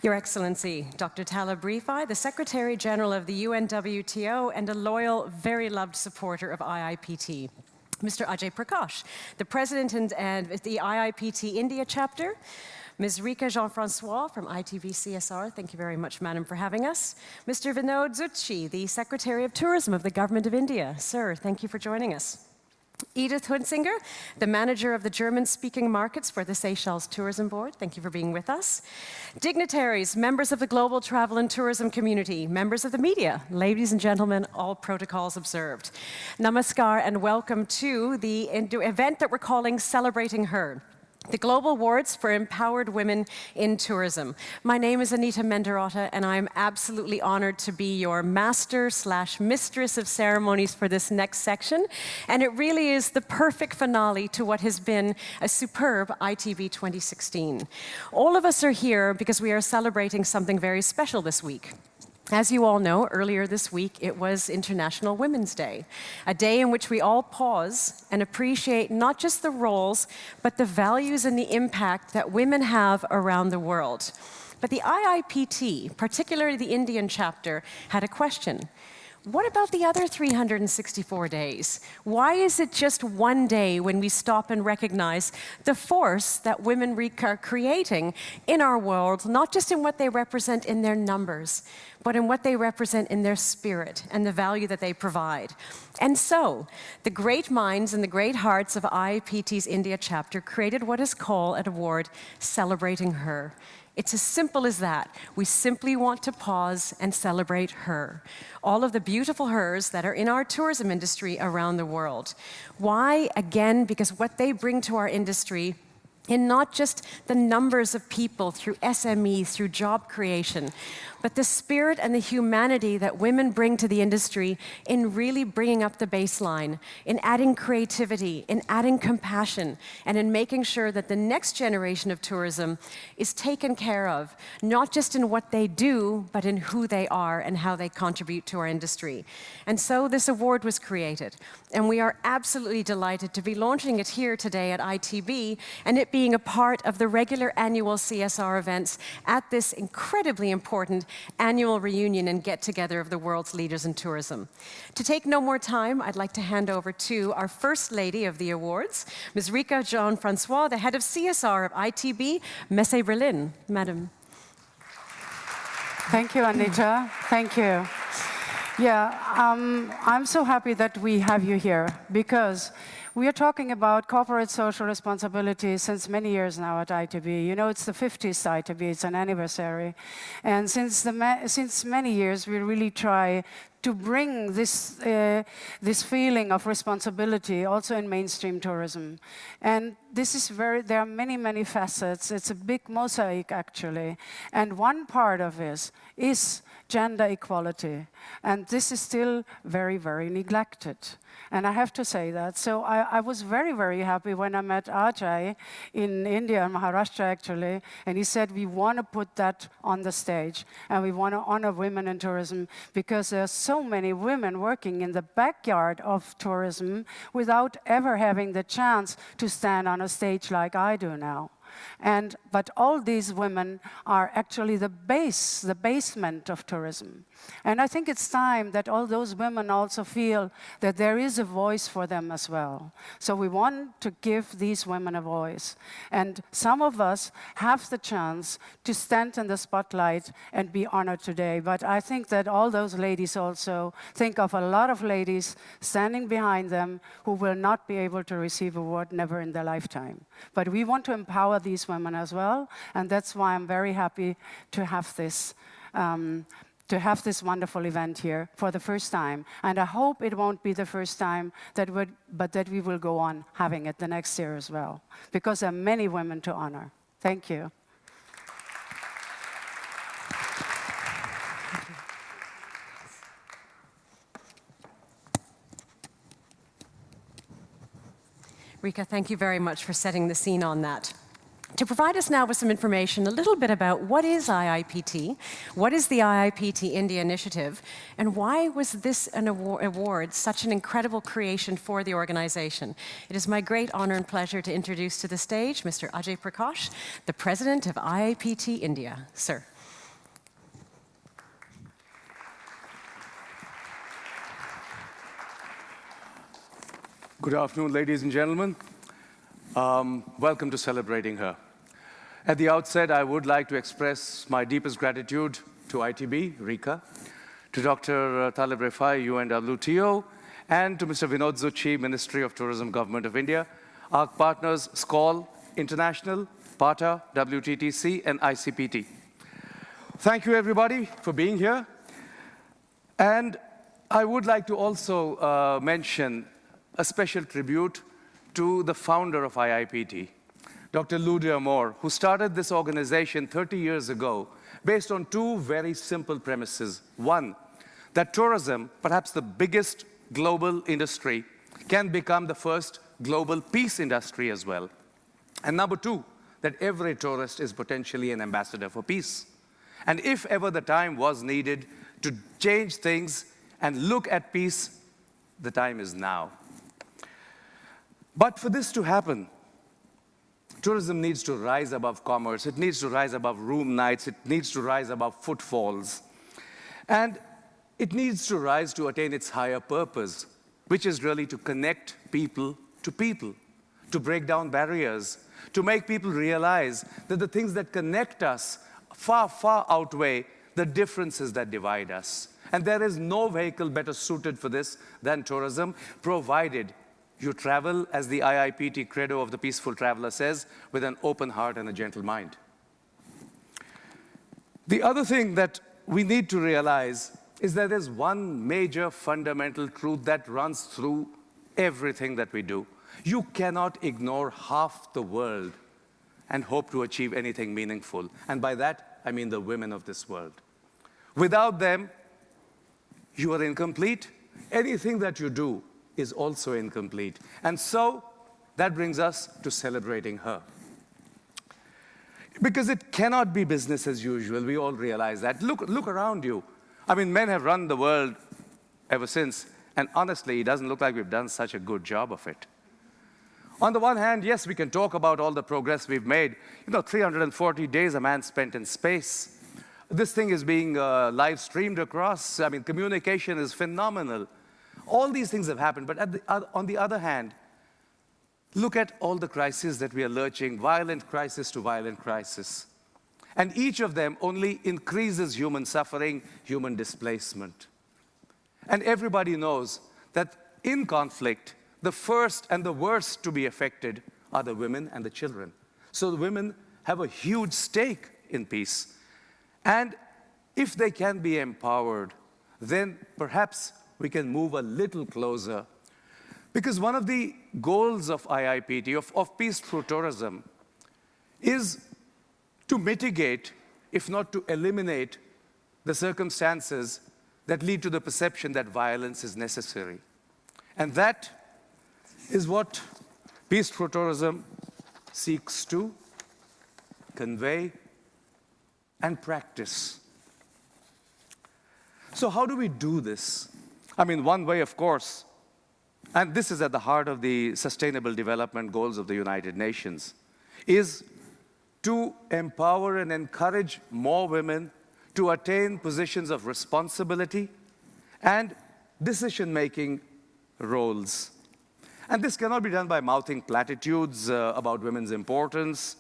Your Excellency, Dr. Talib Rifai, the Secretary General of the UNWTO and a loyal, very loved supporter of IIPT. Mr. Ajay Prakash, the President and the IIPT India chapter. Ms. Rika Jean-Francois from ITV CSR, thank you very much, Madam, for having us. Mr. Vinod Zutshi, the Secretary of Tourism of the Government of India. Sir, thank you for joining us. Edith Hunsinger, the manager of the German-speaking markets for the Seychelles Tourism Board. Thank you for being with us. Dignitaries, members of the global travel and tourism community, members of the media, ladies and gentlemen, all protocols observed. Namaskar and welcome to the event that we're calling Celebrating Her, the Global Awards for Empowered Women in Tourism. My name is Anita Menderotta, and I'm absolutely honored to be your master/mistress of ceremonies for this next section. And it really is the perfect finale to what has been a superb ITB 2016. All of us are here because we are celebrating something very special this week. As you all know, earlier this week, it was International Women's Day, a day in which we all pause and appreciate not just the roles, but the values and the impact that women have around the world. But the IIPT, particularly the Indian chapter, had a question. What about the other 364 days? Why is it just one day when we stop and recognize the force that women are creating in our world, not just in what they represent in their numbers, but in what they represent in their spirit and the value that they provide? And so, the great minds and the great hearts of IIPT's India chapter created what is called an award celebrating her. It's as simple as that. We simply want to pause and celebrate her. All of the beautiful hers that are in our tourism industry around the world. Why? Again, because what they bring to our industry in not just the numbers of people through SMEs, through job creation, but the spirit and the humanity that women bring to the industry in really bringing up the baseline, in adding creativity, in adding compassion, and in making sure that the next generation of tourism is taken care of, not just in what they do, but in who they are and how they contribute to our industry. And so this award was created, and we are absolutely delighted to be launching it here today at ITB, and it being a part of the regular annual CSR events at this incredibly important annual reunion and get-together of the world's leaders in tourism. To take no more time, I'd like to hand over to our First Lady of the Awards, Ms. Rika Jean-Francois, the head of CSR of ITB, Messe Berlin. Madam. Thank you, Anita. Thank you. Yeah, I'm so happy that we have you here because we are talking about corporate social responsibility since many years now at ITB. You know, it's the 50th ITB, it's an anniversary. And since many years, we really try to bring this feeling of responsibility also in mainstream tourism. And this is there are many, many facets. It's a big mosaic, actually. And one part of this is gender equality. And this is still very, very neglected. And I have to say that. So I was very, very happy when I met Ajay in India, in Maharashtra actually, and he said, we want to put that on the stage, and we want to honor women in tourism, because there are so many women working in the backyard of tourism without ever having the chance to stand on a stage like I do now. But all these women are actually the basement of tourism. And I think it's time that all those women also feel that there is a voice for them as well. So we want to give these women a voice. And some of us have the chance to stand in the spotlight and be honored today. But I think that all those ladies also think of a lot of ladies standing behind them who will not be able to receive an award never in their lifetime. But we want to empower these women as well, and that's why I'm very happy to have this wonderful event here for the first time. And I hope it won't be the first time, but that we will go on having it the next year as well, because there are many women to honor. Thank you. Rika, thank you very much for setting the scene on that. To provide us now with some information, a little bit about what is IIPT, what is the IIPT India initiative, and why was this an award such an incredible creation for the organization. It is my great honor and pleasure to introduce to the stage Mr. Ajay Prakash, the president of IIPT India. Sir. Good afternoon, ladies and gentlemen. Welcome to Celebrating Her. At the outset, I would like to express my deepest gratitude to ITB, Rika, to Dr. Talib Rifai, UNWTO, and to Mr. Vinod Zutshi, Ministry of Tourism, Government of India, our partners SCOL International, PATA, WTTC, and ICPT. Thank you, everybody, for being here. And I would like to also mention a special tribute to the founder of IIPT, Dr. Lou D'Amour, who started this organization 30 years ago based on two very simple premises. One, that tourism, perhaps the biggest global industry, can become the first global peace industry as well. And number two, that every tourist is potentially an ambassador for peace. And if ever the time was needed to change things and look at peace, the time is now. But for this to happen, tourism needs to rise above commerce. It needs to rise above room nights. It needs to rise above footfalls. And it needs to rise to attain its higher purpose, which is really to connect people, to break down barriers, to make people realize that the things that connect us far, far outweigh the differences that divide us. And there is no vehicle better suited for this than tourism, provided you travel, as the IIPT credo of the peaceful traveler says, with an open heart and a gentle mind. The other thing that we need to realize is that there's one major fundamental truth that runs through everything that we do. You cannot ignore half the world and hope to achieve anything meaningful. And by that, I mean the women of this world. Without them, you are incomplete. Anything that you do is also incomplete. And so, that brings us to celebrating her. Because it cannot be business as usual. We all realize that. Look around you. I mean, men have run the world ever since. And honestly, it doesn't look like we've done such a good job of it. On the one hand, yes, we can talk about all the progress we've made. 340 days a man spent in space. This thing is being live streamed across. I mean, communication is phenomenal. All these things have happened. But on the other hand, look at all the crises that we are lurching, violent crisis to violent crisis. And each of them only increases human suffering, human displacement. And everybody knows that in conflict, the first and the worst to be affected are the women and the children. So the women have a huge stake in peace. And if they can be empowered, then perhaps we can move a little closer. Because one of the goals of IIPT, of peace through tourism, is to mitigate, if not to eliminate, the circumstances that lead to the perception that violence is necessary. And that is what peace through tourism seeks to convey and practice. So how do we do this? I mean, one way, of course, and this is at the heart of the Sustainable Development Goals of the United Nations, is to empower and encourage more women to attain positions of responsibility and decision-making roles. And this cannot be done by mouthing platitudes about women's importance,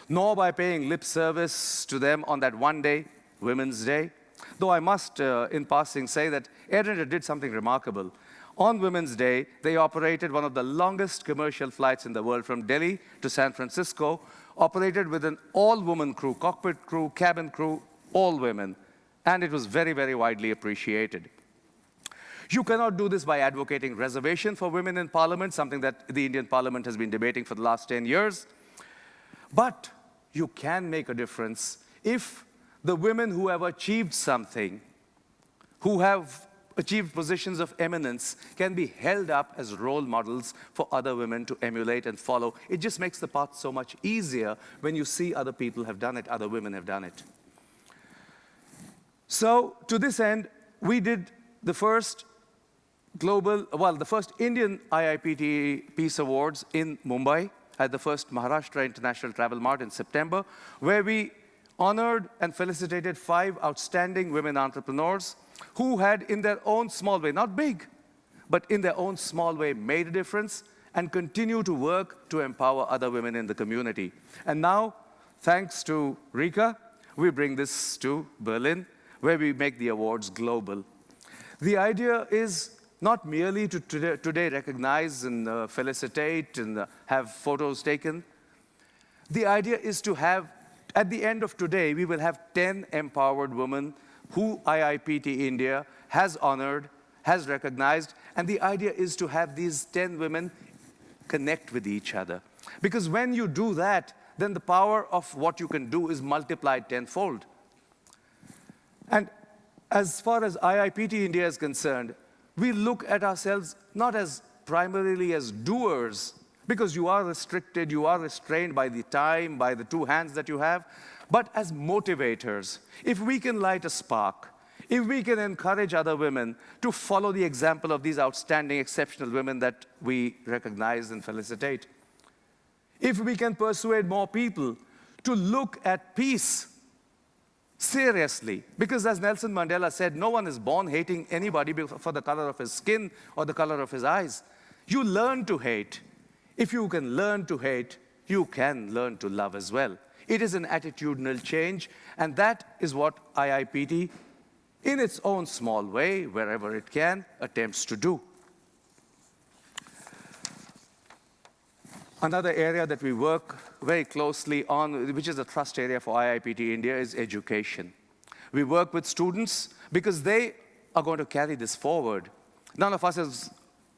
nor by paying lip service to them on that one day, Women's Day. Though I must, in passing, say that Air India did something remarkable. On Women's Day, they operated one of the longest commercial flights in the world from Delhi to San Francisco, operated with an all-woman crew, cockpit crew, cabin crew, all women. And it was very, very widely appreciated. You cannot do this by advocating reservation for women in parliament, something that the Indian parliament has been debating for the last 10 years. But you can make a difference if the women who have achieved something, who have achieved positions of eminence, can be held up as role models for other women to emulate and follow. It just makes the path so much easier when you see other people have done it, other women have done it. So to this end, we did the first the first Indian IIPT Peace Awards in Mumbai at the first Maharashtra International Travel Mart in September, where we honored and felicitated 5 outstanding women entrepreneurs who had, in their own small way, not big, but in their own small way made a difference and continue to work to empower other women in the community. And now, thanks to Rika, we bring this to Berlin, where we make the awards global. The idea is not merely to today recognize and felicitate and have photos taken. The idea is to have, at the end of today, we will have 10 empowered women who IIPT India has honored, has recognized, and the idea is to have these 10 women connect with each other. Because when you do that, then the power of what you can do is multiplied tenfold. And as far as IIPT India is concerned, we look at ourselves not as primarily as doers, because you are restricted, you are restrained by the time, by the two hands that you have, but as motivators. If we can light a spark, if we can encourage other women to follow the example of these outstanding, exceptional women that we recognize and felicitate, if we can persuade more people to look at peace seriously, because as Nelson Mandela said, no one is born hating anybody for the color of his skin or the color of his eyes. You learn to hate. If you can learn to hate, you can learn to love as well. It is an attitudinal change, and that is what IIPT, in its own small way, wherever it can, attempts to do. Another area that we work very closely on, which is a trust area for IIPT India, is education. We work with students because they are going to carry this forward. None of us is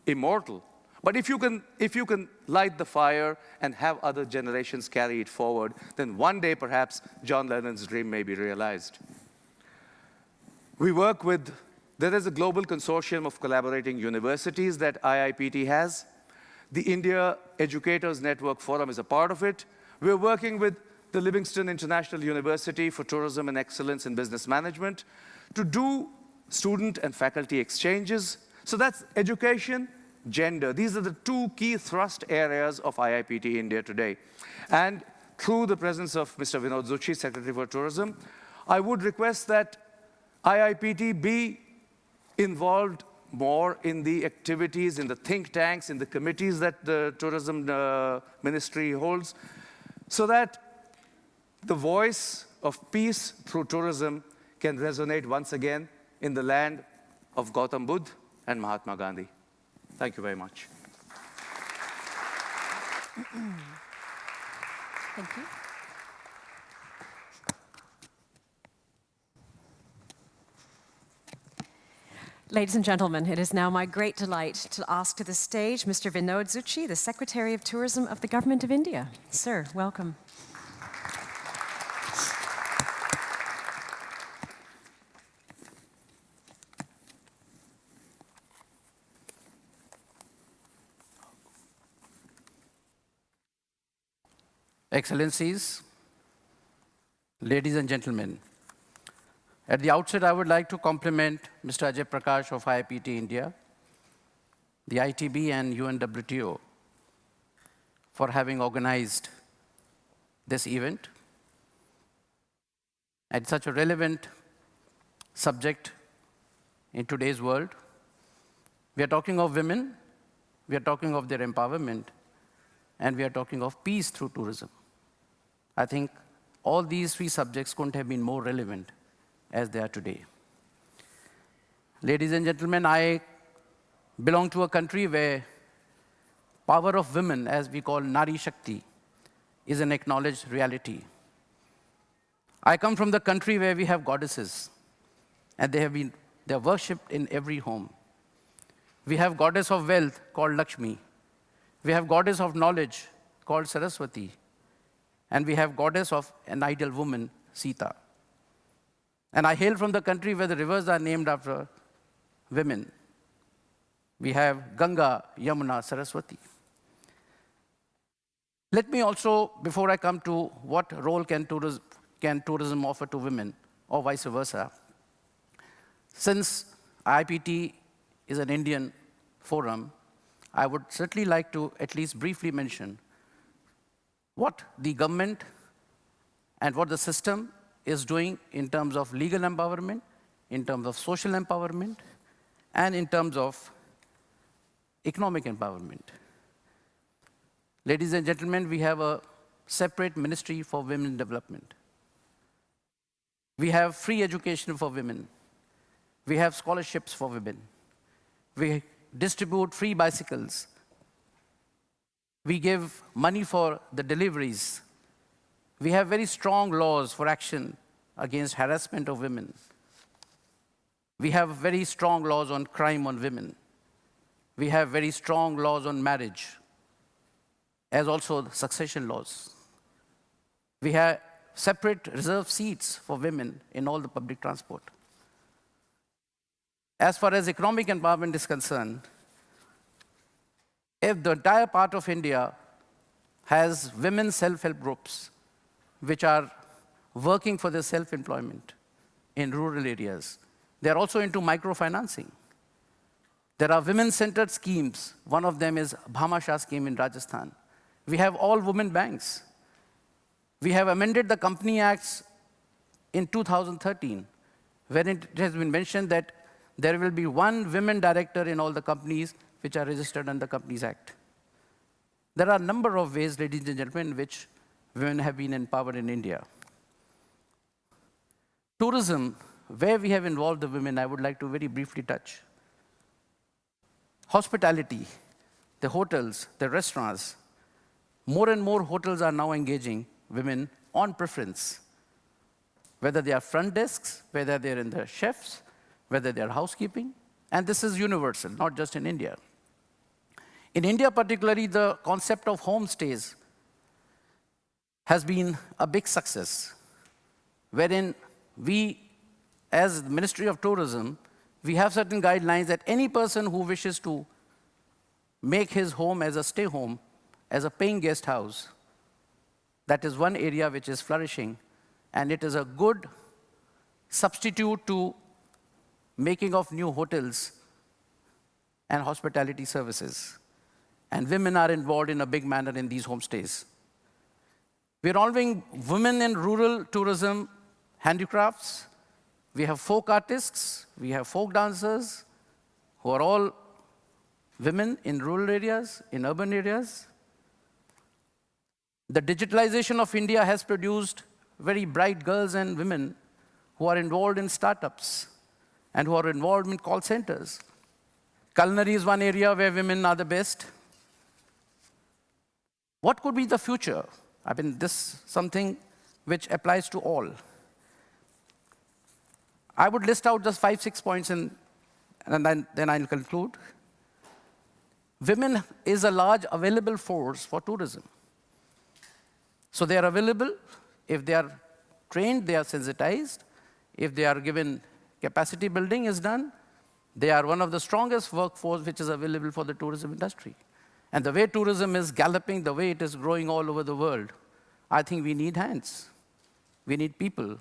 immortal. But if you can light the fire and have other generations carry it forward, then one day perhaps John Lennon's dream may be realized. We work with, there is a global consortium of collaborating universities that IIPT has. The India Educators Network Forum is a part of it. We're working with the Livingston International University for Tourism and Excellence in Business Management to do student and faculty exchanges. So that's education, gender. These are the two key thrust areas of IIPT India today. And through the presence of Mr. Vinod Zutshi, Secretary for Tourism, I would request that IIPT be involved more in the activities, in the think tanks, in the committees that the tourism ministry holds, so that the voice of peace through tourism can resonate once again in the land of Gautam Buddha and Mahatma Gandhi. Thank you very much. Thank you. Ladies and gentlemen, it is now my great delight to ask to the stage Mr. Vinod Zutshi, the Secretary of Tourism of the Government of India. Sir, welcome. Excellencies, ladies and gentlemen, at the outset, I would like to compliment Mr. Ajay Prakash of IIPT India, the ITB and UNWTO for having organized this event at such a relevant subject in today's world. We are talking of women, we are talking of their empowerment, and we are talking of peace through tourism. I think all these three subjects couldn't have been more relevant as they are today. Ladies and gentlemen, I belong to a country where power of women, as we call Nari Shakti, is an acknowledged reality. I come from the country where we have goddesses, and they're worshipped in every home. We have goddess of wealth called Lakshmi. We have goddess of knowledge called Saraswati. And we have goddess of an ideal woman, Sita. And I hail from the country where the rivers are named after women. We have Ganga, Yamuna, Saraswati. Let me also, before I come to what role can tourism offer to women, or vice versa, since IIPT is an Indian forum, I would certainly like to at least briefly mention what the government and what the system is doing in terms of legal empowerment, in terms of social empowerment, and in terms of economic empowerment. Ladies and gentlemen, we have a separate ministry for women development. We have free education for women. We have scholarships for women. We distribute free bicycles. We give money for the deliveries. We have very strong laws for action against harassment of women. We have very strong laws on crime on women. We have very strong laws on marriage, as also the succession laws. We have separate reserved seats for women in all the public transport. As far as economic empowerment is concerned, if the entire part of India has women self-help groups which are working for their self-employment in rural areas, they're also into microfinancing. There are women-centered schemes. One of them is Bhamasha scheme in Rajasthan. We have all women banks. We have amended the Company Acts in 2013, where it has been mentioned that there will be one women director in all the companies which are registered under the Companies Act. There are a number of ways, ladies and gentlemen, in which women have been empowered in India. Tourism, where we have involved the women, I would like to very briefly touch. Hospitality, the hotels, the restaurants. More and more hotels are now engaging women on preference, whether they are front desks, whether they're in the chefs, whether they're housekeeping. And this is universal, not just in India. In India particularly, the concept of homestays has been a big success, wherein we, as the Ministry of Tourism, we have certain guidelines that any person who wishes to make his home as a stay home, as a paying guest house, that is one area which is flourishing, and it is a good substitute to making of new hotels and hospitality services. And women are involved in a big manner in these homestays. We're involving women in rural tourism handicrafts. We have folk artists, we have folk dancers, who are all women in rural areas, in urban areas. The digitalization of India has produced very bright girls and women who are involved in startups and who are involved in call centers. Culinary is one area where women are the best. What could be the future? I mean, this is something which applies to all. I would list out just 5, 6 points, and then I'll conclude. Women is a large available force for tourism. So they are available. If they are trained, they are sensitized. If they are given capacity building is done, they are one of the strongest workforce which is available for the tourism industry. And the way tourism is galloping, the way it is growing all over the world, I think we need hands. We need people.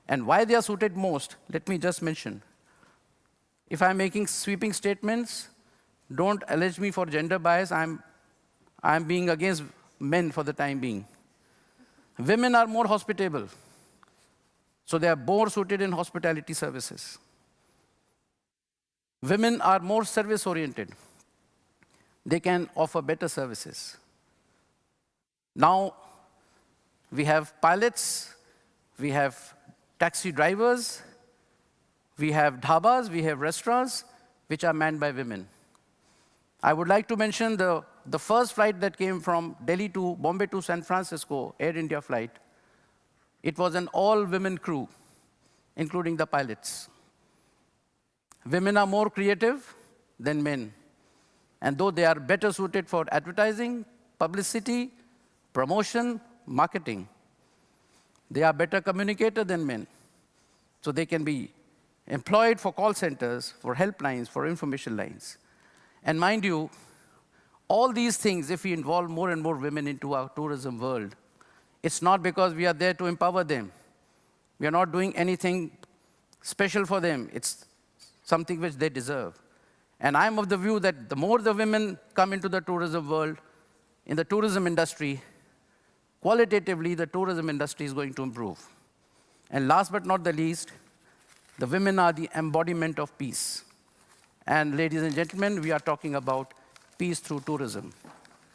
And why they are suited most, let me just mention. If I'm making sweeping statements, don't allege me for gender bias. I'm being against men for the time being. Women are more hospitable, so they are more suited in hospitality services. Women are more service-oriented. They can offer better services. Now, we have pilots, we have taxi drivers, we have dhabas, we have restaurants, which are manned by women. I would like to mention the first flight that came from Delhi to Bombay to San Francisco, Air India flight. It was an all-women crew, including the pilots. Women are more creative than men. And though they are better suited for advertising, publicity, promotion, marketing, they are better communicators than men. So they can be employed for call centers, for helplines, for information lines. And mind you, all these things, if we involve more and more women into our tourism world, it's not because we are there to empower them. We are not doing anything special for them. It's something which they deserve. And I'm of the view that the more the women come into the tourism world, in the tourism industry, qualitatively, the tourism industry is going to improve. And last but not the least, the women are the embodiment of peace. And ladies and gentlemen, we are talking about peace through tourism.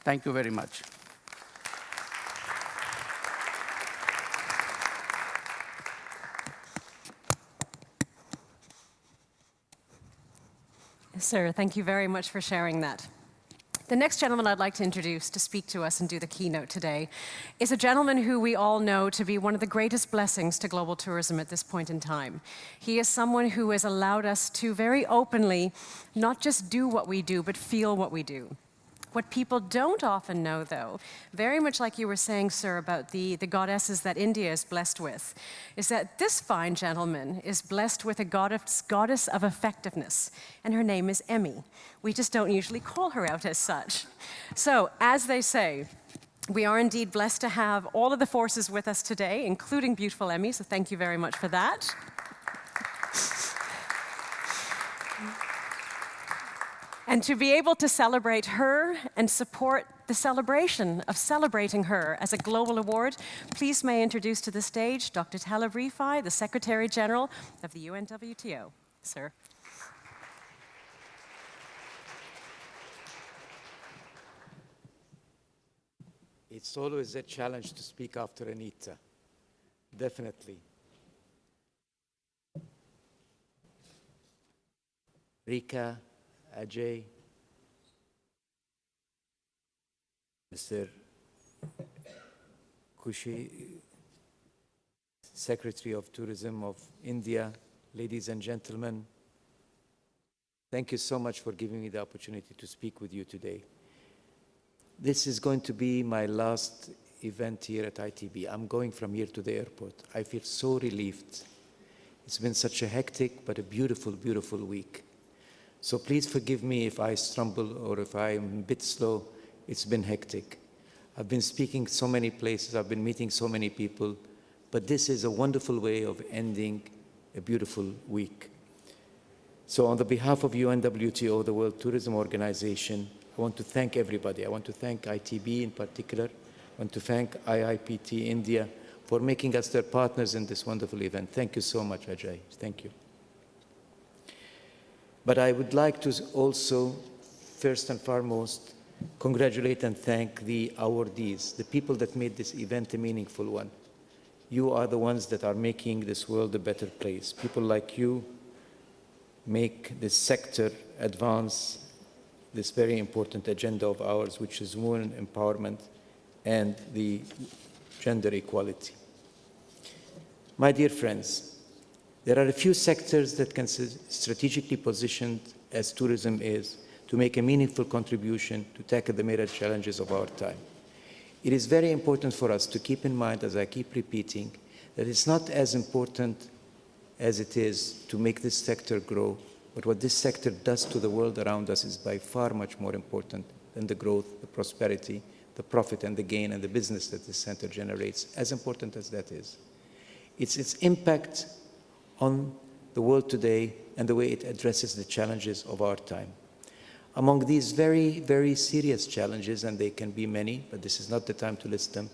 Thank you very much. Sir, thank you very much for sharing that. The next gentleman I'd like to introduce to speak to us and do the keynote today is a gentleman who we all know to be one of the greatest blessings to global tourism at this point in time. He is someone who has allowed us to very openly not just do what we do, but feel what we do. What people don't often know, though, very much like you were saying, sir, about the goddesses that India is blessed with, is that this fine gentleman is blessed with a goddess of effectiveness, and her name is Emmy. We just don't usually call her out as such. So, as they say, we are indeed blessed to have all of the forces with us today, including beautiful Emmy, so thank you very much for that. And to be able to celebrate her and support the celebration of celebrating her as a global award, please may I introduce to the stage Dr. Tala Brifai, the Secretary General of the UNWTO. Sir. It's always a challenge to speak after Anita, definitely. Rika, Ajay, Mr. Kushi, Secretary of Tourism of India, ladies and gentlemen, thank you so much for giving me the opportunity to speak with you today. This is going to be my last event here at ITB. I'm going from here to the airport. I feel so relieved. It's been such a hectic but a beautiful, beautiful week. So please forgive me if I stumble or if I'm a bit slow. It's been hectic. I've been speaking so many places, I've been meeting so many people, but this is a wonderful way of ending a beautiful week. So on the behalf of UNWTO, the World Tourism Organization, I want to thank everybody. I want to thank ITB in particular. I want to thank IIPT India for making us their partners in this wonderful event. Thank you so much, Ajay. Thank you. But I would like to also, first and foremost, congratulate and thank the awardees, the people that made this event a meaningful one. You are the ones that are making this world a better place. People like you make this sector advance this very important agenda of ours, which is women empowerment and the gender equality. My dear friends, there are a few sectors that can be strategically positioned as tourism is to make a meaningful contribution to tackle the major challenges of our time. It is very important for us to keep in mind, as I keep repeating, that it's not as important as it is to make this sector grow, but what this sector does to the world around us is by far much more important than the growth, the prosperity, the profit and the gain and the business that this center generates, as important as that is. It's its impact on the world today and the way it addresses the challenges of our time. Among these very, very serious challenges, and they can be many, but this is not the time to list them,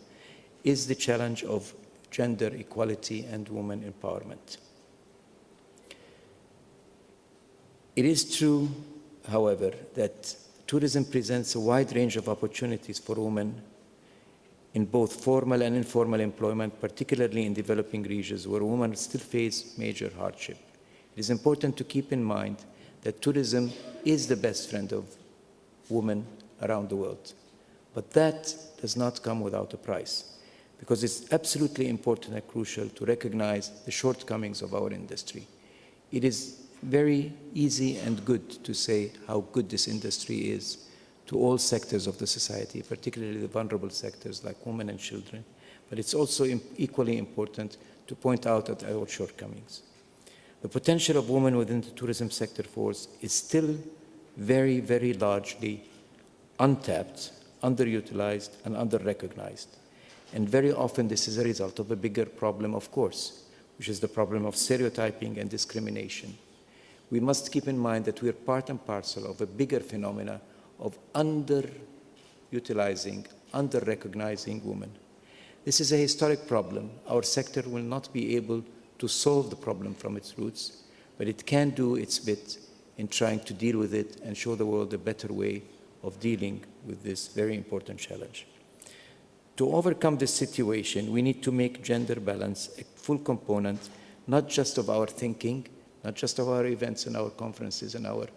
is the challenge of gender equality and women empowerment. It is true, however, that tourism presents a wide range of opportunities for women in both formal and informal employment, particularly in developing regions where women still face major hardship. It is important to keep in mind that tourism is the best friend of women around the world. But that does not come without a price, because it's absolutely important and crucial to recognize the shortcomings of our industry. It is very easy and good to say how good this industry is to all sectors of the society, particularly the vulnerable sectors like women and children. But it's also equally important to point out at our shortcomings. The potential of women within the tourism sector force is still very, very largely untapped, underutilized, and under-recognized. And very often this is a result of a bigger problem, of course, which is the problem of stereotyping and discrimination. We must keep in mind that we are part and parcel of a bigger phenomena of underutilizing, under-recognizing women. This is a historic problem. Our sector will not be able to solve the problem from its roots, but it can do its bit in trying to deal with it and show the world a better way of dealing with this very important challenge. To overcome this situation, we need to make gender balance a full component, not just of our thinking, not just of our events and our conferences and our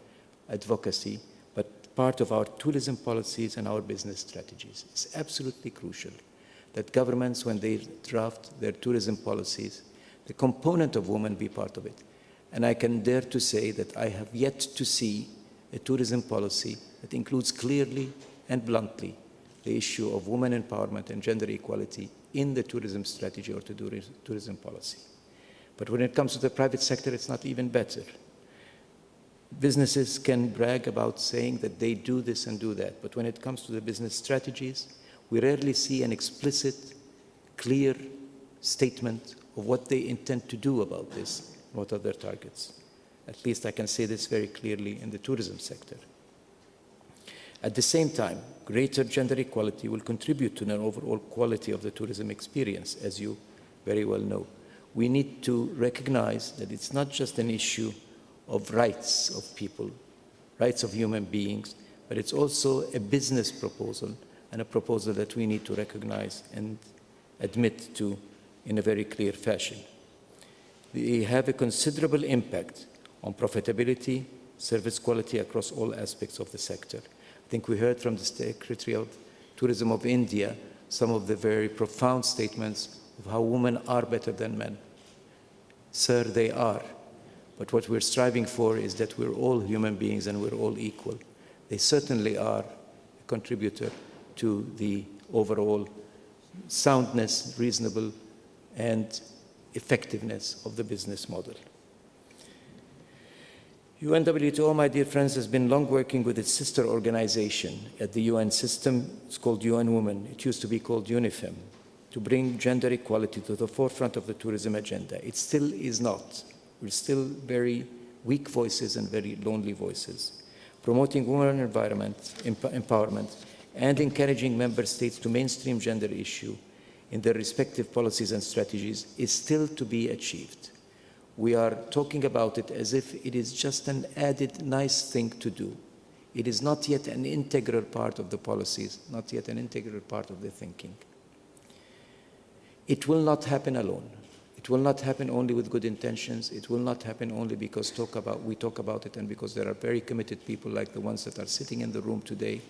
advocacy, but part of our tourism policies and our business strategies. It's absolutely crucial that governments, when they draft their tourism policies, the component of women be part of it. And I can dare to say that I have yet to see a tourism policy that includes clearly and bluntly the issue of women empowerment and gender equality in the tourism strategy or tourism policy. But when it comes to the private sector, it's not even better. Businesses can brag about saying that they do this and do that, but when it comes to the business strategies, we rarely see an explicit, clear statement of what they intend to do about this, what are their targets. At least I can say this very clearly in the tourism sector. At the same time, greater gender equality will contribute to an overall quality of the tourism experience, as you very well know. We need to recognize that it's not just an issue of rights of people, rights of human beings, but it's also a business proposal and a proposal that we need to recognize and admit to in a very clear fashion. They have a considerable impact on profitability, service quality across all aspects of the sector. I think we heard from the Secretary of Tourism of India some of the very profound statements of how women are better than men. Sir, they are. But what we're striving for is that we're all human beings and we're all equal. They certainly are a contributor to the overall soundness, reasonable, and effectiveness of the business model. UNWTO, my dear friends, has been long working with its sister organization at the UN system. It's called UN Women. It used to be called UNIFEM, to bring gender equality to the forefront of the tourism agenda. It still is not. We're still very weak voices and very lonely voices. Promoting women empowerment and encouraging member states to mainstream gender issue in their respective policies and strategies is still to be achieved. We are talking about it as if it is just an added nice thing to do. It is not yet an integral part of the policies, not yet an integral part of the thinking. It will not happen alone. It will not happen only with good intentions. It will not happen only because we talk about it and because there are very committed people like the ones that are sitting in the room today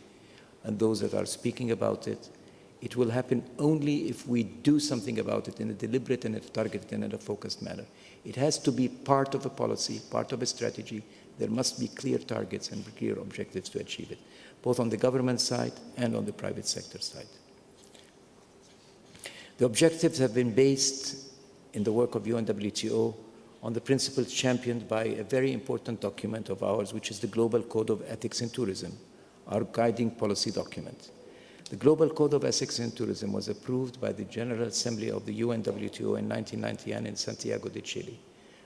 and those that are speaking about it. It will happen only if we do something about it in a deliberate and a targeted and in a focused manner. It has to be part of a policy, part of a strategy. There must be clear targets and clear objectives to achieve it, both on the government side and on the private sector side. The objectives have been based in the work of UNWTO on the principles championed by a very important document of ours, which is the Global Code of Ethics in Tourism, our guiding policy document. The Global Code of Ethics in Tourism was approved by the General Assembly of the UNWTO in 1991 in Santiago de Chile.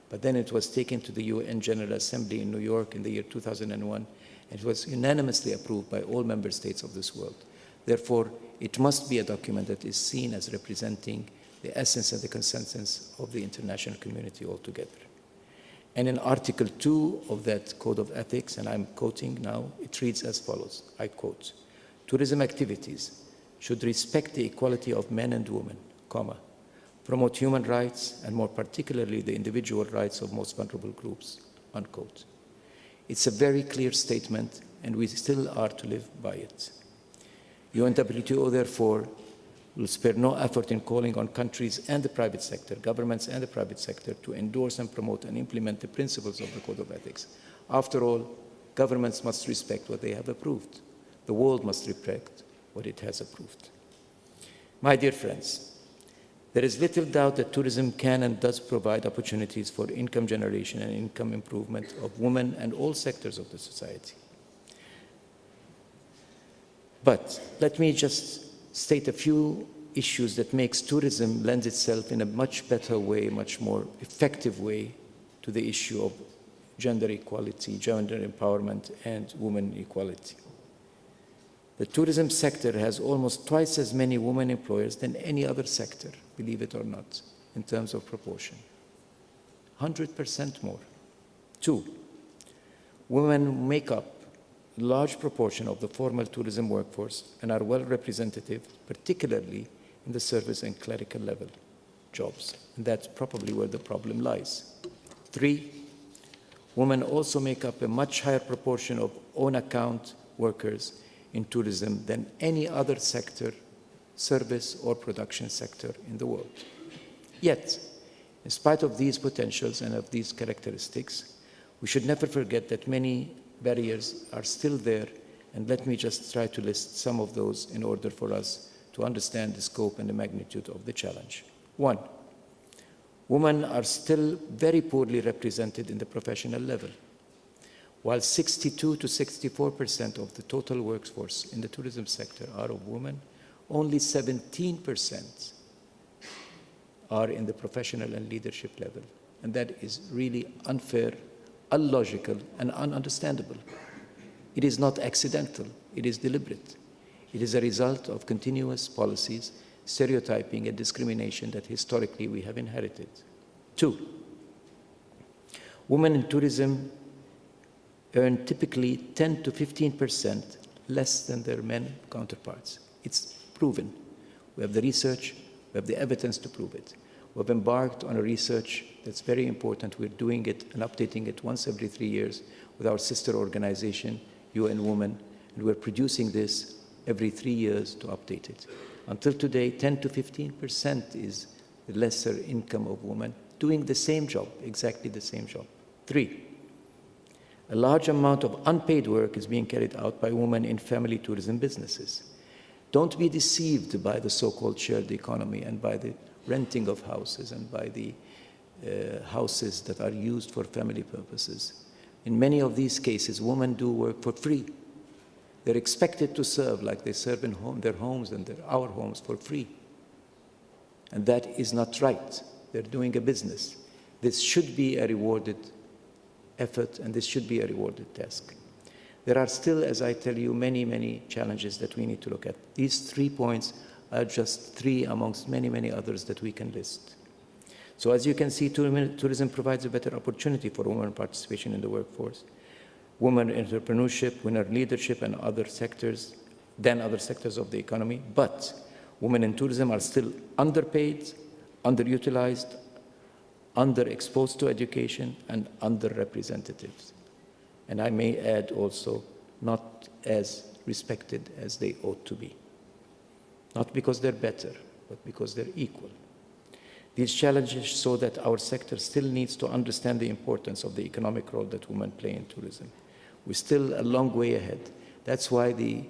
But then it was taken to the UN General Assembly in New York in the year 2001, and it was unanimously approved by all member states of this world. Therefore, it must be a document that is seen as representing the essence and the consensus of the international community altogether. And in Article 2 of that Code of Ethics, and I'm quoting now, it reads as follows, I quote, "Tourism activities should respect the equality of men and women, comma, promote human rights, and more particularly the individual rights of most vulnerable groups," unquote. It's a very clear statement, and we still are to live by it. UNWTO, therefore, will spare no effort in calling on countries and the private sector, governments and the private sector, to endorse and promote and implement the principles of the Code of Ethics. After all, governments must respect what they have approved. The world must respect what it has approved. My dear friends, there is little doubt that tourism can and does provide opportunities for income generation and income improvement of women and all sectors of the society. But let me just state a few issues that makes tourism lend itself in a much better way, much more effective way to the issue of gender equality, gender empowerment, and women equality. The tourism sector has almost twice as many women employers than any other sector, believe it or not, in terms of proportion. 100% more. 2, women make up large proportion of the formal tourism workforce and are well representative, particularly in the service and clerical level jobs. And that's probably where the problem lies. 3, women also make up a much higher proportion of own account workers in tourism than any other sector, service or production sector in the world. Yet, in spite of these potentials and of these characteristics, we should never forget that many barriers are still there, and let me just try to list some of those in order for us to understand the scope and the magnitude of the challenge. 1, women are still very poorly represented in the professional level. While 62 to 64% of the total workforce in the tourism sector are of women, only 17% are in the professional and leadership level. And that is really unfair, illogical, and ununderstandable. It is not accidental, it is deliberate. It is a result of continuous policies, stereotyping, and discrimination that historically we have inherited. 2, women in tourism earn typically 10 to 15% less than their men counterparts. It's proven. We have the research, we have the evidence to prove it. We've embarked on a research that's very important. We're doing it and updating it once every 3 years with our sister organization, UN Women, and we're producing this every 3 years to update it. Until today, 10 to 15% is the lesser income of women doing the same job, exactly the same job. 3, a large amount of unpaid work is being carried out by women in family tourism businesses. Don't be deceived by the so-called shared economy and by the renting of houses and by the houses that are used for family purposes. In many of these cases, women do work for free. They're expected to serve like they serve in their homes and our homes for free. And that is not right. They're doing a business. This should be a rewarded effort, and this should be a rewarded task. There are still, as I tell you, many, many challenges that we need to look at. These 3 points are just 3 amongst many, many others that we can list. So as you can see, tourism provides a better opportunity for women participation in the workforce, women entrepreneurship, women leadership, and other sectors than other sectors of the economy. But women in tourism are still underpaid, underutilized, underexposed to education, and underrepresented. And I may add also, not as respected as they ought to be. Not because they're better, but because they're equal. These challenges show that our sector still needs to understand the importance of the economic role that women play in tourism. We're still a long way ahead. That's why the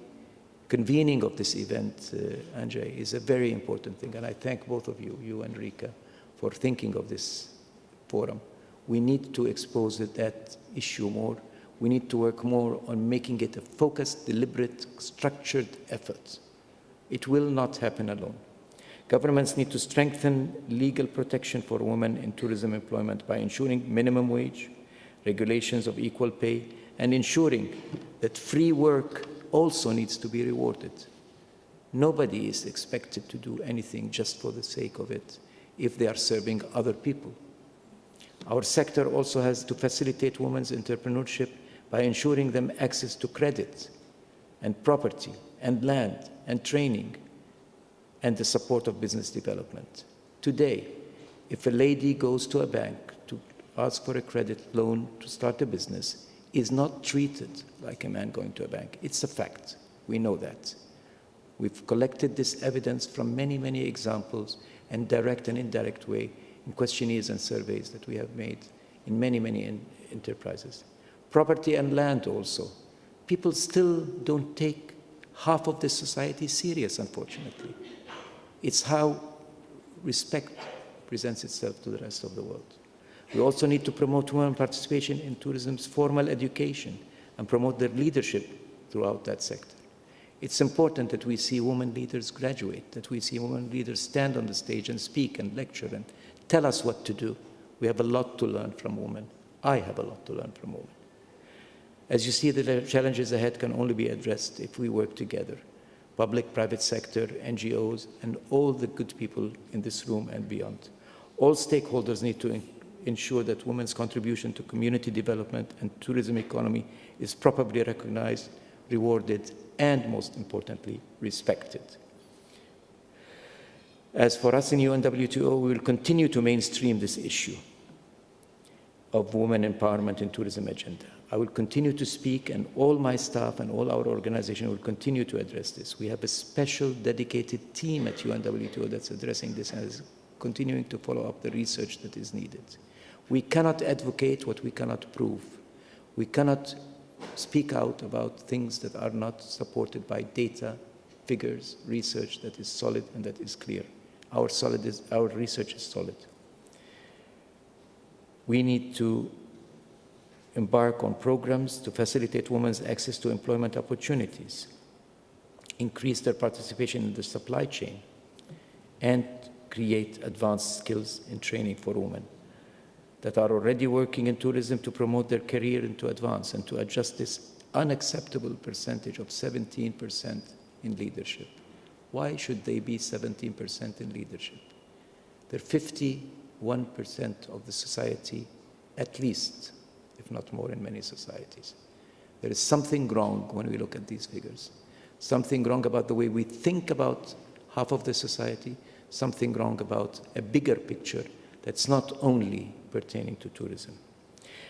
convening of this event, Ange, is a very important thing. And I thank both of you, you and Rika, for thinking of this forum. We need to expose that issue more. We need to work more on making it a focused, deliberate, structured effort. It will not happen alone. Governments need to strengthen legal protection for women in tourism employment by ensuring minimum wage, regulations of equal pay, and ensuring that free work also needs to be rewarded. Nobody is expected to do anything just for the sake of it if they are serving other people. Our sector also has to facilitate women's entrepreneurship by ensuring them access to credit and property and land and training and the support of business development. Today, if a lady goes to a bank to ask for a credit loan to start a business, is not treated like a man going to a bank. It's a fact. We know that. We've collected this evidence from many, many examples in direct and indirect way in questionnaires and surveys that we have made in many, many enterprises. Property and land also. People still don't take half of this society serious, unfortunately. It's how respect presents itself to the rest of the world. We also need to promote women participation in tourism's formal education and promote their leadership throughout that sector. It's important that we see women leaders graduate, that we see women leaders stand on the stage and speak and lecture and tell us what to do. We have a lot to learn from women. I have a lot to learn from women. As you see, the challenges ahead can only be addressed if we work together. Public, private sector, NGOs, and all the good people in this room and beyond. All stakeholders need to ensure that women's contribution to community development and tourism economy is properly recognized rewarded, and most importantly, respected. As for us in UNWTO, we will continue to mainstream this issue of women empowerment in tourism agenda. I will continue to speak, and all my staff and all our organization will continue to address this. We have a special dedicated team at UNWTO that's addressing this and is continuing to follow up the research that is needed. We cannot advocate what we cannot prove. We cannot speak out about things that are not supported by data, figures, research that is solid and that is clear. Our research is solid. We need to embark on programs to facilitate women's access to employment opportunities, increase their participation in the supply chain, and create advanced skills and training for women that are already working in tourism to promote their career and to advance and to adjust this unacceptable percentage of 17% in leadership. Why should they be 17% in leadership? They're 51% of the society, at least, if not more in many societies. There is something wrong when we look at these figures. Something wrong about the way we think about half of the society, something wrong about a bigger picture that's not only pertaining to tourism.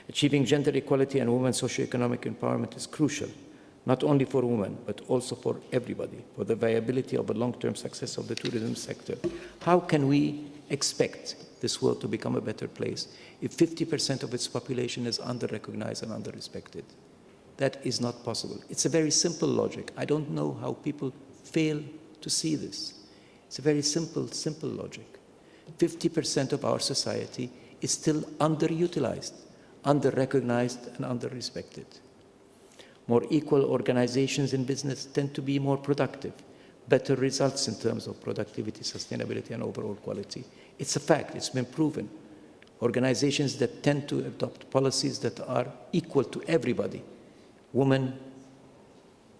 Achieving gender equality and women's socioeconomic empowerment is crucial, not only for women, but also for everybody, for the viability of the long-term success of the tourism sector. How can we expect this world to become a better place if 50% of its population is under-recognized and under-respected? That is not possible. It's a very simple logic. I don't know how people fail to see this. It's a very simple logic. 50% of our society is still underutilized, under-recognized, and under-respected. More equal organizations in business tend to be more productive, better results in terms of productivity, sustainability, and overall quality. It's a fact, it's been proven. Organizations that tend to adopt policies that are equal to everybody, women,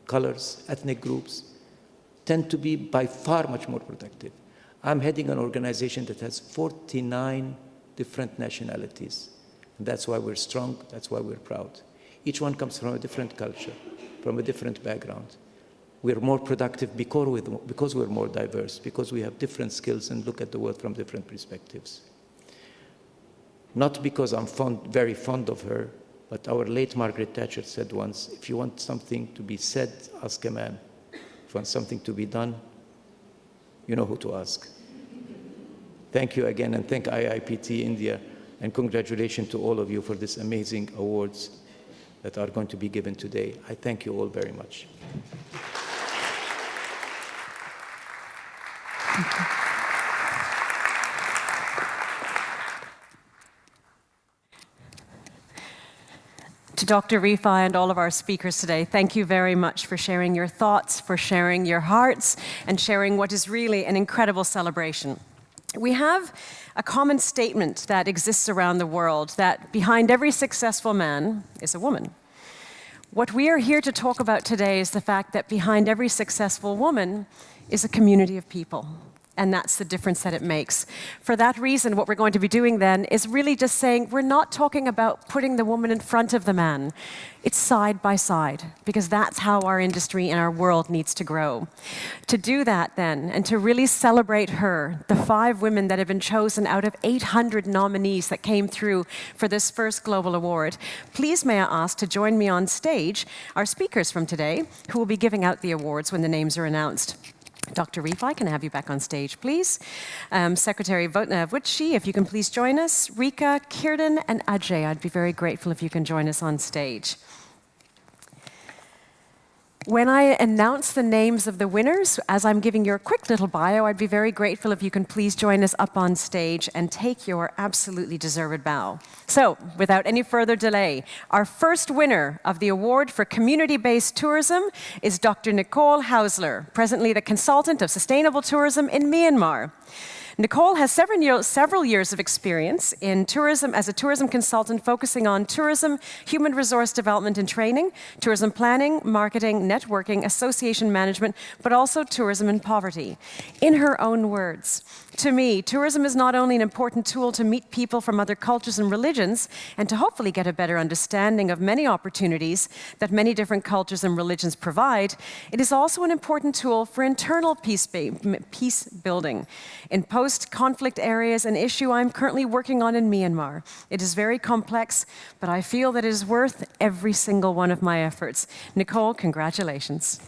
colors, ethnic groups, tend to be by far much more productive. I'm heading an organization that has 49 different nationalities. And that's why we're strong, that's why we're proud. Each one comes from a different culture, from a different background. We're more productive because we're more diverse, because we have different skills and look at the world from different perspectives. Not because I'm very fond of her, but our late Margaret Thatcher said once, if you want something to be said, ask a man. If you want something to be done, you know who to ask. Thank you again, and thank IIPT India, and congratulations to all of you for this amazing awards that are going to be given today. I thank you all very much. To Dr. Rifai and all of our speakers today, thank you very much for sharing your thoughts, for sharing your hearts, and sharing what is really an incredible celebration. We have a common statement that exists around the world that behind every successful man is a woman. What we are here to talk about today is the fact that behind every successful woman is a community of people. And that's the difference that it makes. For that reason, what we're going to be doing then is really just saying we're not talking about putting the woman in front of the man. It's side by side, because that's how our industry and our world needs to grow. To do that then, and to really celebrate her, the 5 women that have been chosen out of 800 nominees that came through for this first Global Award, please may I ask to join me on stage our speakers from today, who will be giving out the awards when the names are announced. Dr. Rifai, can I have you back on stage, please? Secretary Zutshi, if you can please join us. Rika, Kierden, and Ajay, I'd be very grateful if you can join us on stage. When I announce the names of the winners, as I'm giving you a quick little bio, I'd be very grateful if you can please join us up on stage and take your absolutely deserved bow. So, without any further delay, our first winner of the award for community-based tourism is Dr. Nicole Hausler, presently the consultant of sustainable tourism in Myanmar. Nicole has several years of experience in tourism as a tourism consultant focusing on tourism, human resource development and training, tourism planning, marketing, networking, association management, but also tourism and poverty. In her own words, to me, tourism is not only an important tool to meet people from other cultures and religions and to hopefully get a better understanding of many opportunities that many different cultures and religions provide, it is also an important tool for internal peace building. In post-conflict areas, an issue I'm currently working on in Myanmar. It is very complex, but I feel that it is worth every single one of my efforts. Nicole, congratulations.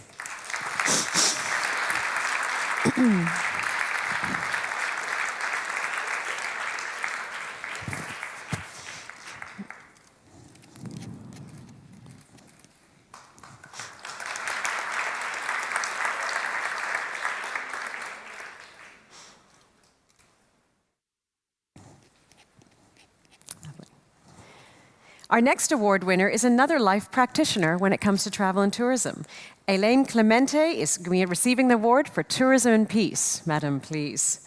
Our next award winner is another life practitioner when it comes to travel and tourism. Alain Clemente is receiving the award for Tourism and Peace. Madam, please.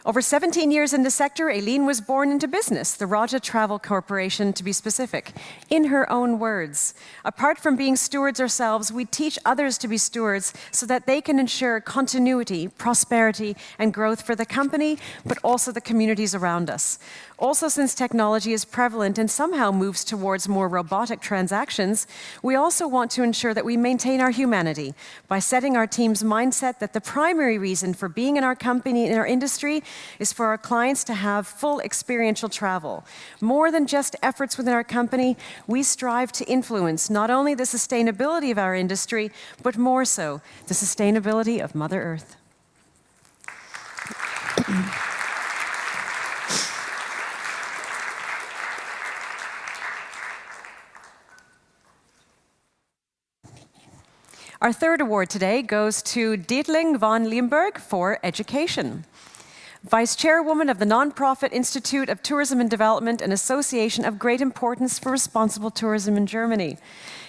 Over 17 years in the sector, Aileen was born into business, the Raja Travel Corporation to be specific. In her own words, apart from being stewards ourselves, we teach others to be stewards so that they can ensure continuity, prosperity, and growth for the company, but also the communities around us. Also, since technology is prevalent and somehow moves towards more robotic transactions, we also want to ensure that we maintain our humanity by setting our team's mindset that the primary reason for being in our company, in our industry, is for our clients to have full experiential travel. More than just efforts within our company, we strive to influence not only the sustainability of our industry, but more so, the sustainability of Mother Earth. Our third award today goes to Dietling von Liemberg for education. Vice Chairwoman of the Nonprofit Institute of Tourism and Development, an association of great importance for responsible tourism in Germany.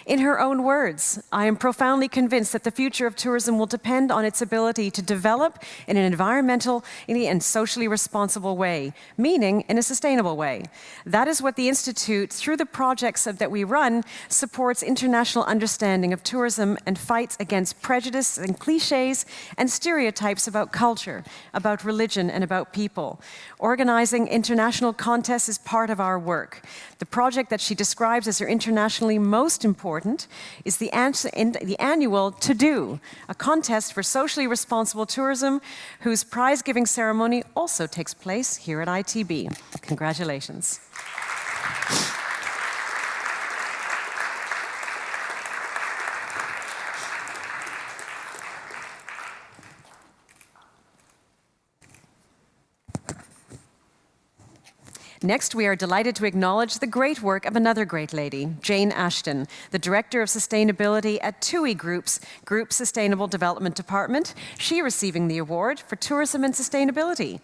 In her own words, I am profoundly convinced that the future of tourism will depend on its ability to develop in an environmentally and socially responsible way, meaning in a sustainable way. That is what the Institute, through the projects that we run, supports international understanding of tourism and fights against prejudice and cliches and stereotypes about culture, about religion, and about people. Organizing international contests is part of our work. The project that she describes as her internationally most important is the annual To Do, a contest for socially responsible tourism whose prize-giving ceremony also takes place here at ITB. Congratulations. Next, we are delighted to acknowledge the great work of another great lady, Jane Ashton, the Director of Sustainability at TUI Group's Group Sustainable Development Department, she receiving the award for Tourism and Sustainability.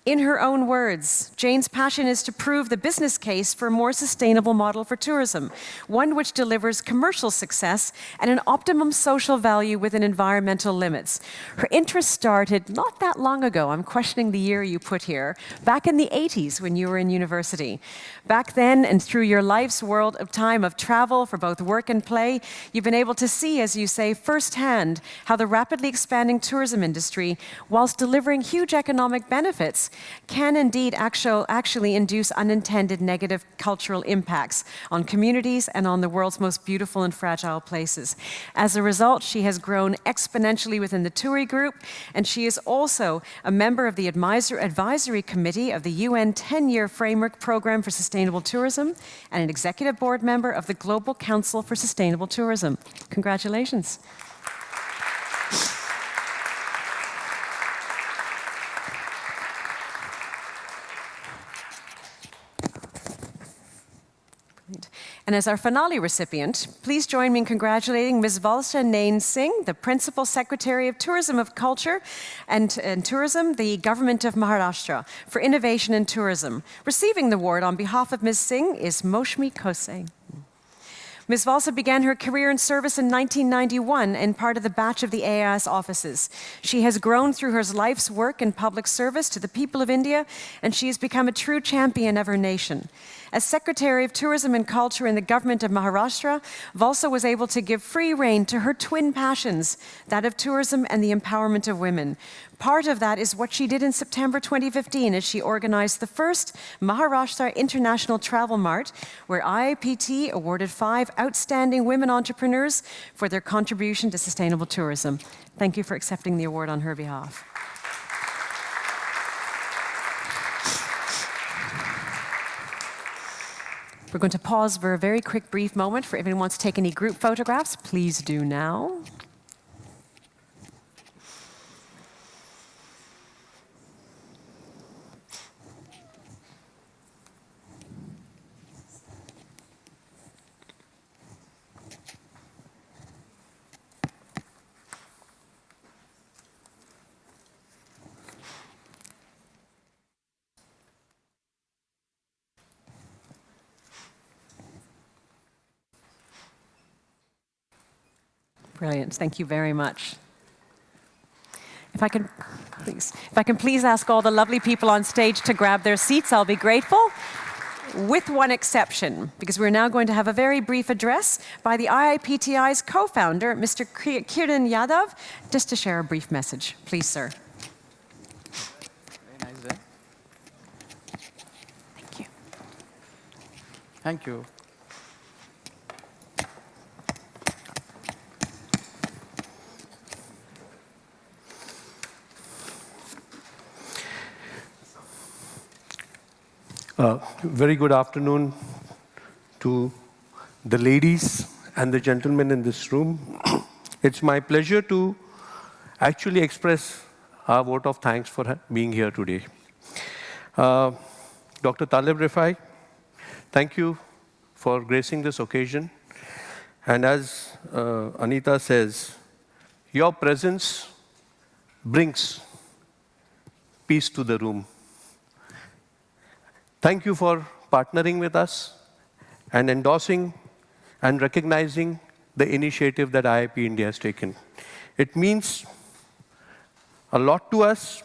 In her own words, Jane's passion is to prove the business case for a more sustainable model for tourism, one which delivers commercial success and an optimum social value within environmental limits. Her interest started not that long ago, I'm questioning the year you put here, back in the 80s when you were in university. Back then and through your life's world of time of travel for both work and play, you've been able to see, as you say, firsthand how the rapidly expanding tourism industry, whilst delivering huge economic benefits, can indeed actually induce unintended negative cultural impacts on communities and on the world's most beautiful and fragile places. As a result, she has grown exponentially within the TUI Group, and she is also a member of the advisory committee of the UN 10-year Framework Program for Sustainable Tourism and an executive board member of the Global Council for Sustainable Tourism. Congratulations. And as our finale recipient, please join me in congratulating Ms. Valsha Nain Singh, the Principal Secretary of Tourism of Culture and Tourism, the Government of Maharashtra, for Innovation in Tourism. Receiving the award on behalf of Ms. Singh is Moshmi Kose. Ms. Valsa began her career in service in 1991 and part of the batch of the AIS offices. She has grown through her life's work in public service to the people of India, and she has become a true champion of her nation. As Secretary of Tourism and Culture in the government of Maharashtra, Valsa was able to give free rein to her twin passions, that of tourism and the empowerment of women. Part of that is what she did in September 2015 as she organized the first Maharashtra International Travel Mart, where IIPT awarded 5 outstanding women entrepreneurs for their contribution to sustainable tourism. Thank you for accepting the award on her behalf. We're going to pause for a very quick, brief moment. For if anyone wants to take any group photographs, please do now. Brilliant. Thank you very much. If I can please ask all the lovely people on stage to grab their seats, I'll be grateful. With one exception, because we're now going to have a very brief address by the IIPTI's co-founder, Mr. Kiran Yadav, just to share a brief message. Please, sir. Very nice, eh? Thank you. Thank you. Very good afternoon to the ladies and the gentlemen in this room. It's my pleasure to actually express our vote of thanks for being here today. Dr. Taleb Rifai, thank you for gracing this occasion. And as Anita says, your presence brings peace to the room. Thank you for partnering with us and endorsing and recognizing the initiative that IIP India has taken. It means a lot to us,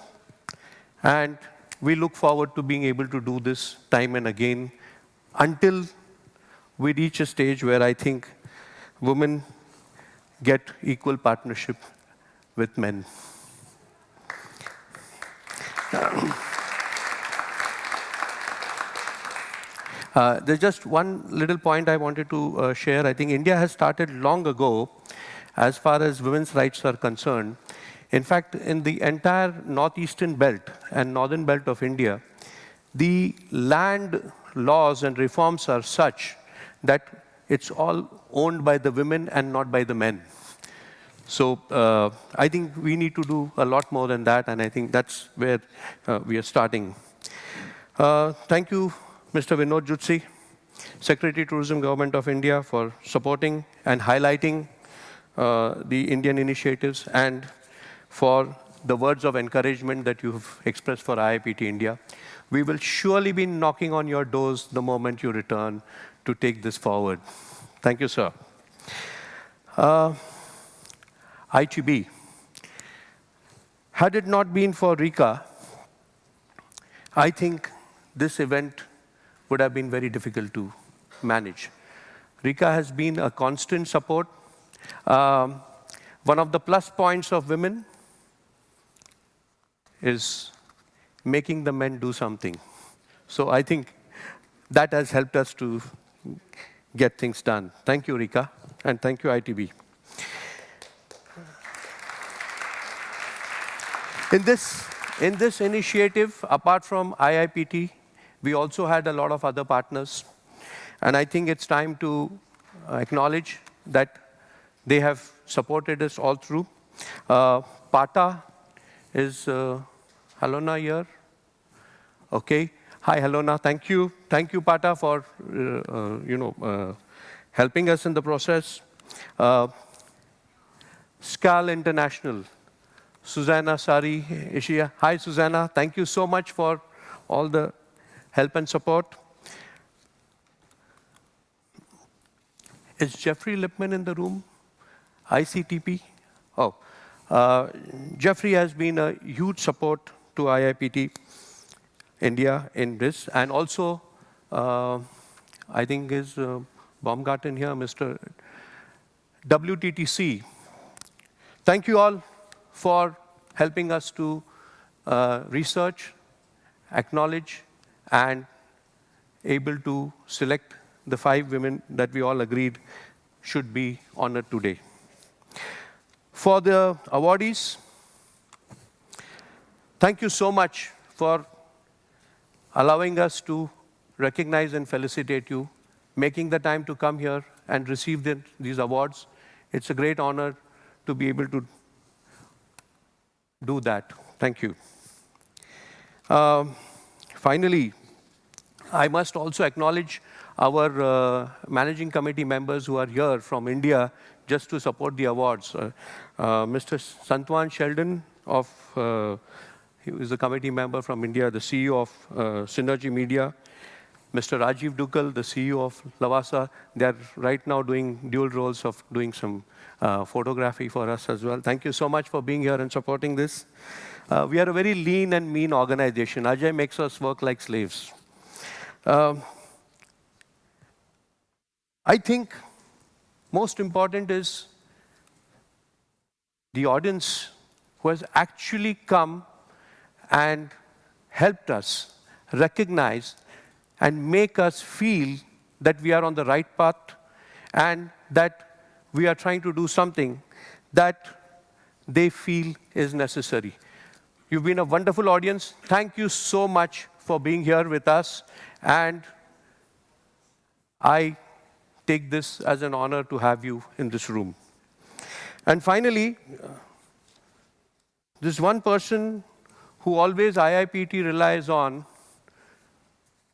and we look forward to being able to do this time and again until we reach a stage where I think women get equal partnership with men. There's just one little point I wanted to share. I think India has started long ago as far as women's rights are concerned. In fact, in the entire northeastern belt and northern belt of India, the land laws and reforms are such that it's all owned by the women and not by the men. So I think we need to do a lot more than that, and I think that's where we are starting. Thank you, Mr. Vinod Zutshi, Secretary Tourism, Government of India, for supporting and highlighting the Indian initiatives and for the words of encouragement that you've expressed for IIPT India. We will surely be knocking on your doors the moment you return to take this forward. Thank you, sir. ITB. Had it not been for Rika, I think this event would have been very difficult to manage. Rika has been a constant support. One of the plus points of women is making the men do something. So I think that has helped us to get things done. Thank you, Rika, and thank you, ITB. In this initiative, apart from IIPT, we also had a lot of other partners. And I think it's time to acknowledge that they have supported us all through. PATA is Halona here. Okay. Hi, Halona. Thank you. Thank you, PATA, for helping us in the process. SCAL International. Susanna Sari, Asia. Hi, Susanna. Thank you so much for all the help and support. Is Jeffrey Lipman in the room? ICTP? Oh. Jeffrey has been a huge support to IIPT India in this, and also, I think is Baumgarten here, Mr. WTTC. Thank you all for helping us to research, acknowledge, and able to select the 5 women that we all agreed should be honored today. For the awardees, thank you so much for allowing us to recognize and felicitate you, making the time to come here and receive these awards. It's a great honor to be able to do that. Thank you. Finally, I must also acknowledge our managing committee members who are here from India just to support the awards. Mr. Santwan Sheldon, he is a committee member from India, the CEO of Synergy Media. Mr. Rajiv Dukal, the CEO of Lavasa. They're right now doing dual roles of doing some photography for us as well. Thank you so much for being here and supporting this. We are a very lean and mean organization. Ajay makes us work like slaves. I think most important is the audience who has actually come and helped us recognize and make us feel that we are on the right path and that we are trying to do something that they feel is necessary. You've been a wonderful audience. Thank you so much for being here with us. And I take this as an honor to have you in this room. And finally, this one person who always IIPT relies on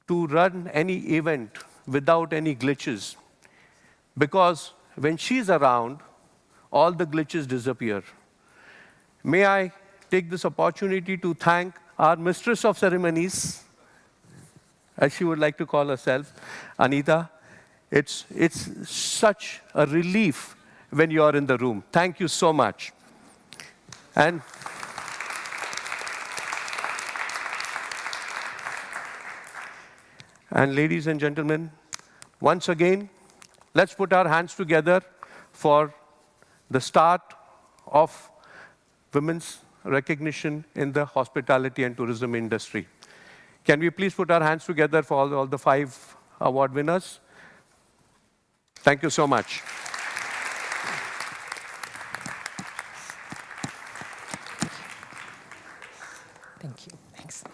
to run any event without any glitches. Because when she's around, all the glitches disappear. May I take this opportunity to thank our mistress of ceremonies, as she would like to call herself, Anita. It's such a relief when you are in the room. Thank you so much. And ladies and gentlemen, once again, let's put our hands together for the start of women's recognition in the hospitality and tourism industry. Can we please put our hands together for all the 5 award winners? Thank you so much. Thank you. Thanks.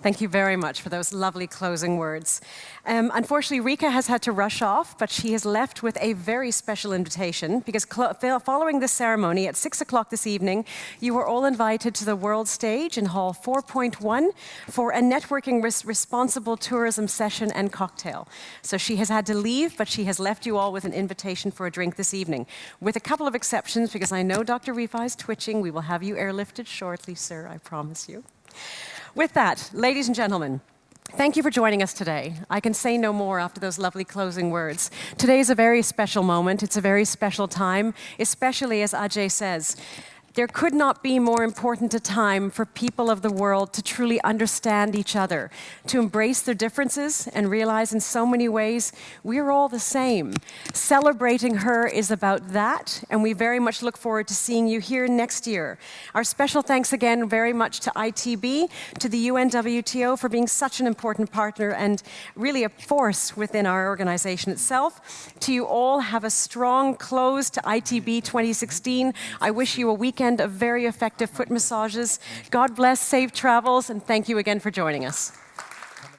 Thank you very much for those lovely closing words. Unfortunately, Rika has had to rush off, but she has left with a very special invitation because following this ceremony at 6 o'clock this evening, you are all invited to the world stage in Hall 4.1 for a networking responsible tourism session and cocktail. So she has had to leave, but she has left you all with an invitation for a drink this evening. With a couple of exceptions, because I know Dr. Rifai is twitching, we will have you airlifted shortly, sir, I promise you. With that, ladies and gentlemen, thank you for joining us today. I can say no more after those lovely closing words. Today is a very special moment. It's a very special time, especially as Ajay says. There could not be more important a time for people of the world to truly understand each other, to embrace their differences and realize in so many ways we're all the same. Celebrating her is about that, and we very much look forward to seeing you here next year. Our special thanks again very much to ITB, to the UNWTO for being such an important partner and really a force within our organization itself. To you all, have a strong close to ITB 2016. I wish you a weekend of very effective foot massages. God bless, safe travels, and thank you again for joining us.